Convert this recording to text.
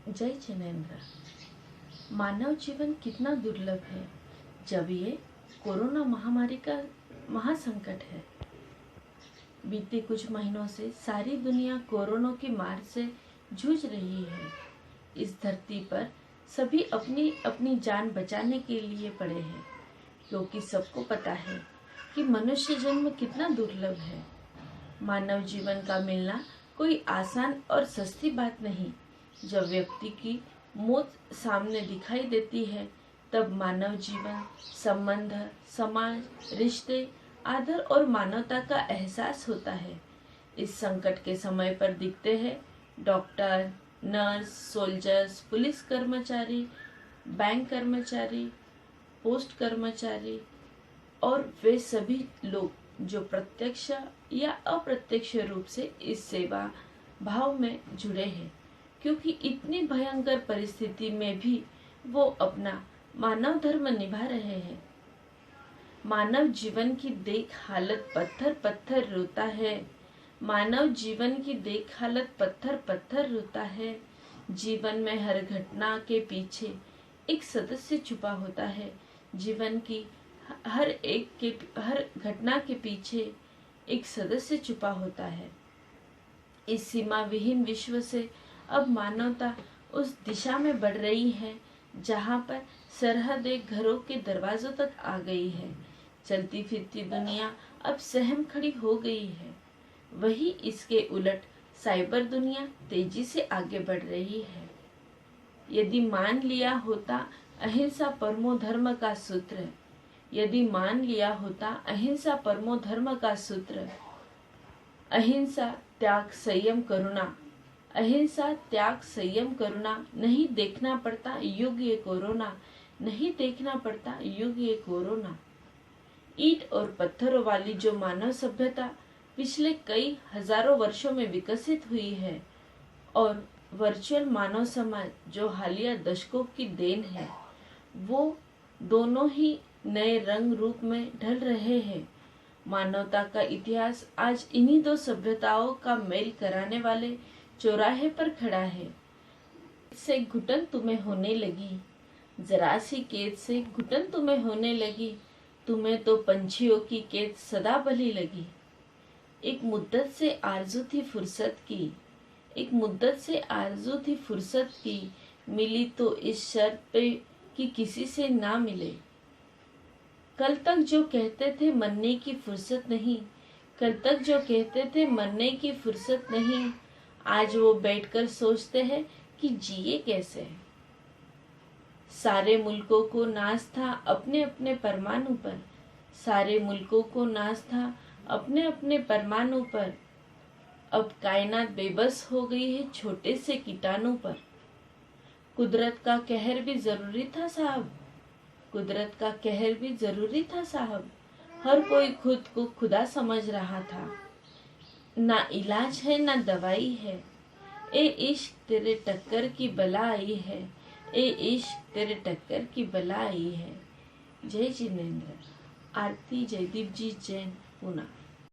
जय जिनेन्द्र। मानव जीवन कितना दुर्लभ है जब ये कोरोना महामारी का महासंकट है। बीते कुछ महीनों से सारी दुनिया कोरोना की मार से जूझ रही है। इस धरती पर सभी अपनी अपनी जान बचाने के लिए पड़े हैं, क्योंकि सबको पता है कि मनुष्य जन्म कितना दुर्लभ है। मानव जीवन का मिलना कोई आसान और सस्ती बात नहीं। जब व्यक्ति की मौत सामने दिखाई देती है, तब मानव जीवन, संबंध, समाज, रिश्ते, आदर और मानवता का एहसास होता है। इस संकट के समय पर दिखते हैं डॉक्टर, नर्स, सोल्जर्स, पुलिस कर्मचारी, बैंक कर्मचारी, पोस्ट कर्मचारी और वे सभी लोग जो प्रत्यक्ष या अप्रत्यक्ष रूप से इस सेवा भाव में जुड़े हैं, क्योंकि इतनी भयंकर परिस्थिति में भी वो अपना मानव धर्म निभा रहे हैं। मानव जीवन की देख हालत पत्थर पत्थर रोता है। मानव जीवन की देख हालत पत्थर पत्थर रोता है। जीवन में हर घटना के पीछे एक सदस्य छुपा होता है। जीवन की हर घटना के पीछे एक सदस्य छुपा होता है। इस सीमा विहीन विश्व से अब मानवता उस दिशा में बढ़ रही है जहाँ पर सरहदें घरों के दरवाजों तक आ गई है। चलती फिरती दुनिया अब सहम खड़ी हो गई है। वही इसके उलट साइबर दुनिया तेजी से आगे बढ़ रही है। यदि मान लिया होता अहिंसा परमो धर्म का सूत्र, यदि मान लिया होता अहिंसा परमो धर्म का सूत्र, अहिंसा त्याग संयम करुणा, अहिंसा त्याग संयम करुणा, नहीं देखना पड़ता युग ये कोरोना, नहीं देखना पड़ता युग ये कोरोना। ईंट और पत्थरों वाली जो मानव सभ्यता पिछले कई हजारों वर्षों में विकसित हुई है और वर्चुअल मानव समाज जो हालिया दशकों की देन है, वो दोनों ही नए रंग रूप में ढल रहे हैं। मानवता का इतिहास आज इन्हीं दो सभ्यताओं का मेल कराने वाले चौराहे पर खड़ा है। से घुटन तुम्हें होने लगी, जरा सी कैद से घुटन तुम्हें होने लगी, तुम्हें तो पंछियों की कैद सदा भली लगी। एक मुद्दत से आरज़ू थी फुर्सत की, एक मुद्दत से आरज़ू थी फुर्सत की, मिली तो इस शर्त पे कि किसी से ना मिले। कल तक जो कहते थे मरने की फुर्सत नहीं, कल तक जो कहते थे मरने की फुर्सत नहीं, आज वो बैठकर सोचते हैं कि जिए कैसे। सारे मुल्कों को नाज था अपने अपने परमाणु पर, सारे मुल्कों को नाज था अपने अपने परमाणु पर। अब कायनात बेबस हो गई है छोटे से कीटाणु पर। कुदरत का कहर भी जरूरी था साहब, कुदरत का कहर भी जरूरी था साहब। हर कोई खुद को खुदा समझ रहा था। ना इलाज है ना दवाई है, ए इश्क तेरे टक्कर की बला आई है, ए इश्क तेरे टक्कर की बला आई है। जय जिनेन्द्र। आरती जयदीप जी जैन, पुणे।